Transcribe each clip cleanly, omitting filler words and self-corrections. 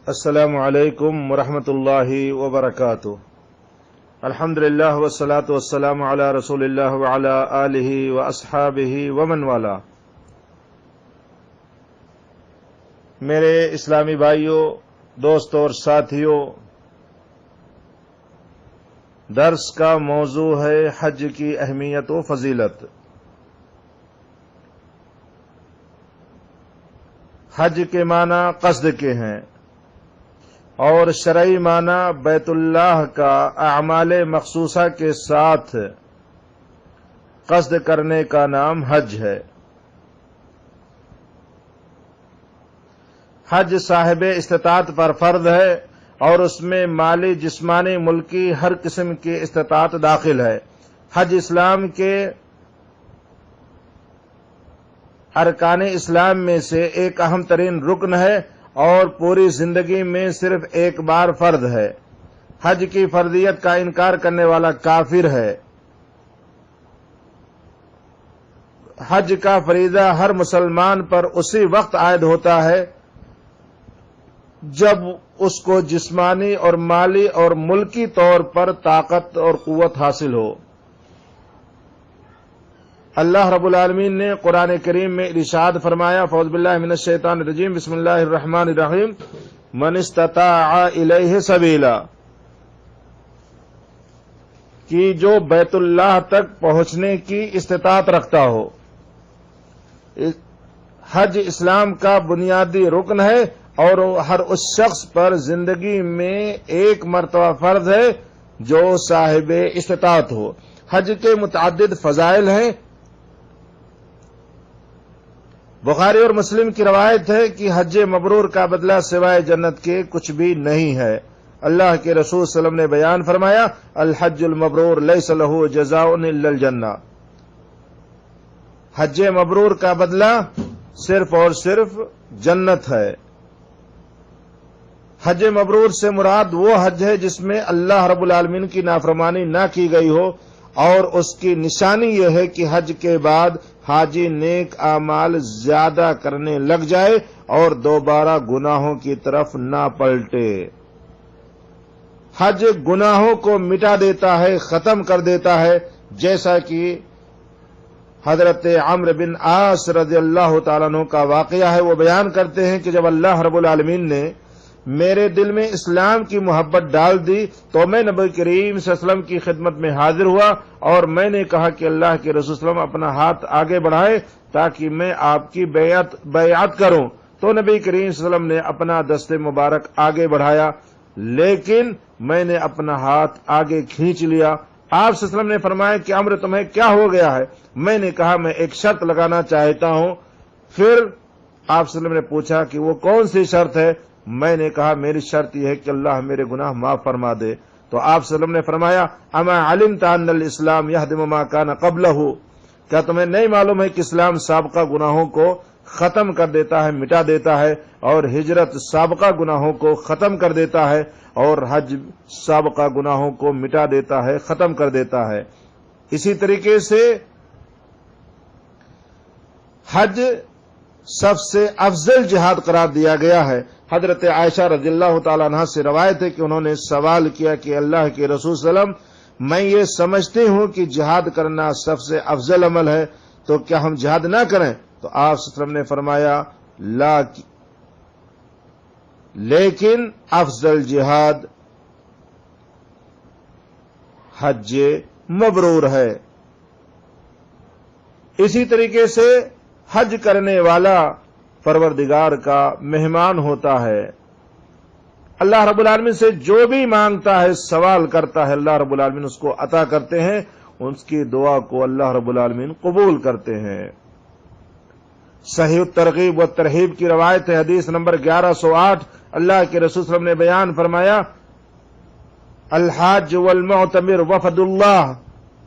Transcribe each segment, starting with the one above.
السلام علیکم ورحمۃ اللہ وبرکاتہ۔ الحمدللہ والصلاة والسلام علی رسول اللہ وعلی آلہ واصحابہ ومن والا۔ میرے اسلامی بھائیوں، دوستوں اور ساتھیوں، درس کا موضوع ہے حج کی اہمیت و فضیلت۔ حج کے معنی قصد کے ہیں اور شرعی معنی بیت اللہ کا اعمال مخصوصہ کے ساتھ قصد کرنے کا نام حج ہے۔ حج صاحب استطاعت پر فرض ہے اور اس میں مالی، جسمانی، ملکی ہر قسم کی استطاعت داخل ہے۔ حج اسلام کے ارکان اسلام میں سے ایک اہم ترین رکن ہے اور پوری زندگی میں صرف ایک بار فرض ہے۔ حج کی فرضیت کا انکار کرنے والا کافر ہے۔ حج کا فریضہ ہر مسلمان پر اسی وقت عائد ہوتا ہے جب اس کو جسمانی اور مالی اور ملکی طور پر طاقت اور قوت حاصل ہو۔ اللہ رب العالمین نے قرآن کریم میں ارشاد فرمایا، اعوذ باللہ من الشیطان الرجیم، بسم اللہ الرحمن الرحیم، من استطاع الیہ سبیلا، کہ جو بیت اللہ تک پہنچنے کی استطاعت رکھتا ہو۔ حج اسلام کا بنیادی رکن ہے اور ہر اس شخص پر زندگی میں ایک مرتبہ فرض ہے جو صاحب استطاعت ہو۔ حج کے متعدد فضائل ہیں۔ بخاری اور مسلم کی روایت ہے کہ حج مبرور کا بدلہ سوائے جنت کے کچھ بھی نہیں ہے۔ اللہ کے رسول صلی اللہ علیہ وسلم نے بیان فرمایا، الحج المبرور لیس لہ جزاء الا الجنہ۔ حج مبرور کا بدلہ صرف اور صرف جنت ہے۔ حج مبرور سے مراد وہ حج ہے جس میں اللہ رب العالمین کی نافرمانی نہ کی گئی ہو، اور اس کی نشانی یہ ہے کہ حج کے بعد حاجی نیک اعمال زیادہ کرنے لگ جائے اور دوبارہ گناہوں کی طرف نہ پلٹے۔ حج گناہوں کو مٹا دیتا ہے، ختم کر دیتا ہے، جیسا کہ حضرت عمرو بن عاص رضی اللہ تعالیٰ عنہ کا واقعہ ہے۔ وہ بیان کرتے ہیں کہ جب اللہ رب العالمین نے میرے دل میں اسلام کی محبت ڈال دی تو میں نبی کریم صلی اللہ علیہ وسلم کی خدمت میں حاضر ہوا اور میں نے کہا کہ اللہ کے رسول صلی اللہ علیہ وسلم اپنا ہاتھ آگے بڑھائے تاکہ میں آپ کی بیعت کروں۔ تو نبی کریم صلی اللہ علیہ وسلم نے اپنا دست مبارک آگے بڑھایا، لیکن میں نے اپنا ہاتھ آگے کھینچ لیا۔ آپ صلی اللہ علیہ وسلم نے فرمایا کہ عمرو تمہیں کیا ہو گیا ہے؟ میں نے کہا میں ایک شرط لگانا چاہتا ہوں۔ پھر آپ صلی اللہ علیہ وسلم نے پوچھا کہ وہ کون سی شرط ہے؟ میں نے کہا میری شرط یہ ہے کہ اللہ میرے گناہ معاف فرما دے۔ تو آپ صلی اللہ علیہ وسلم نے فرمایا، اما علمت ان الاسلام یہدم ما کان قبلہ، کیا تمہیں نہیں معلوم ہے کہ اسلام سابقہ گناہوں کو ختم کر دیتا ہے، مٹا دیتا ہے، اور ہجرت سابقہ گناہوں کو ختم کر دیتا ہے، اور حج سابقہ گناہوں کو مٹا دیتا ہے، ختم کر دیتا ہے۔ اسی طریقے سے حج سب سے افضل جہاد قرار دیا گیا ہے۔ حضرت عائشہ رضی اللہ تعالیٰ عنہ سے روایت ہے کہ انہوں نے سوال کیا کہ اللہ کے رسول صلی اللہ علیہ وسلم، میں یہ سمجھتی ہوں کہ جہاد کرنا سب سے افضل عمل ہے، تو کیا ہم جہاد نہ کریں؟ تو آپ صلی اللہ علیہ وسلم نے فرمایا، لا، لیکن افضل جہاد حج مبرور ہے۔ اسی طریقے سے حج کرنے والا پروردگار کا مہمان ہوتا ہے۔ اللہ رب العالمین سے جو بھی مانگتا ہے، سوال کرتا ہے، اللہ رب العالمین اس کو عطا کرتے ہیں، اس کی دعا کو اللہ رب العالمین قبول کرتے ہیں۔ صحیح الترغیب و ترہیب کی روایت ہے، حدیث نمبر 1108، اللہ کے رسول صلی اللہ علیہ وسلم نے بیان فرمایا، الحاج والمعتمر وفد اللہ،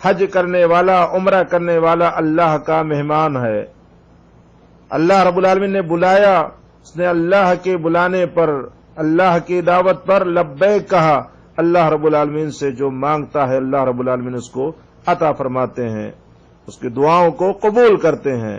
حج کرنے والا، عمرہ کرنے والا اللہ کا مہمان ہے۔ اللہ رب العالمین نے بلایا، اس نے اللہ کے بلانے پر، اللہ کی دعوت پر لبیک کہا۔ اللہ رب العالمین سے جو مانگتا ہے اللہ رب العالمین اس کو عطا فرماتے ہیں، اس کی دعاؤں کو قبول کرتے ہیں۔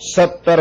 70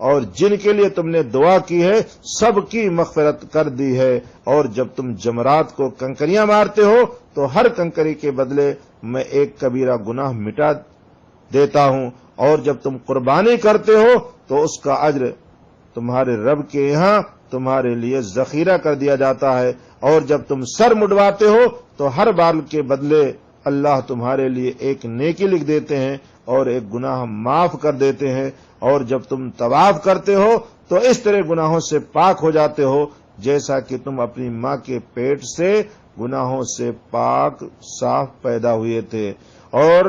اور جن کے لیے تم نے دعا کی ہے سب کی مغفرت کر دی ہے، اور جب تم جمرات کو کنکریاں مارتے ہو تو ہر کنکری کے بدلے میں ایک کبیرہ گناہ مٹا دیتا ہوں، اور جب تم قربانی کرتے ہو تو اس کا اجر تمہارے رب کے یہاں تمہارے لیے ذخیرہ کر دیا جاتا ہے، اور جب تم سر مڈواتے ہو تو ہر بال کے بدلے اللہ تمہارے لیے ایک نیکی لکھ دیتے ہیں اور ایک گناہ معاف کر دیتے ہیں، اور جب تم طواف کرتے ہو تو اس طرح گناہوں سے پاک ہو جاتے ہو جیسا کہ تم اپنی ماں کے پیٹ سے گناہوں سے پاک صاف پیدا ہوئے تھے۔ اور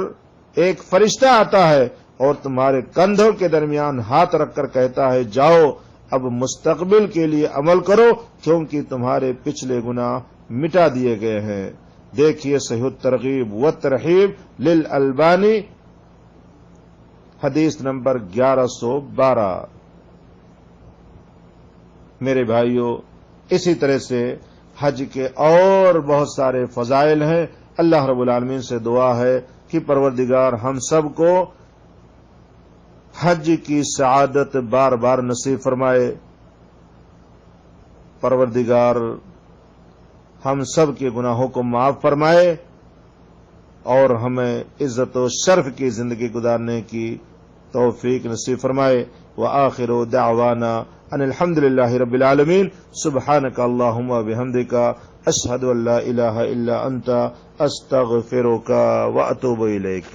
ایک فرشتہ آتا ہے اور تمہارے کندھوں کے درمیان ہاتھ رکھ کر کہتا ہے جاؤ اب مستقبل کے لیے عمل کرو کیونکہ تمہارے پچھلے گناہ مٹا دیے گئے ہیں۔ دیکھیے صحیح الترغیب والترہیب للالبانی حدیث نمبر 1112۔ میرے بھائیو، اسی طرح سے حج کے اور بہت سارے فضائل ہیں۔ اللہ رب العالمین سے دعا ہے کہ پروردگار ہم سب کو حج کی سعادت بار بار نصیب فرمائے۔ پروردگار ہم سب کے گناہوں کو معاف فرمائے اور ہمیں عزت و شرف کی زندگی گزارنے کی توفیق نصیب فرمائے۔ وآخر دعوانا ان الحمد للہ رب العالمین۔ سبحانک اللہم وبحمدک، اشہد ان لا الہ الا انت، استغفرک واتوب الیک۔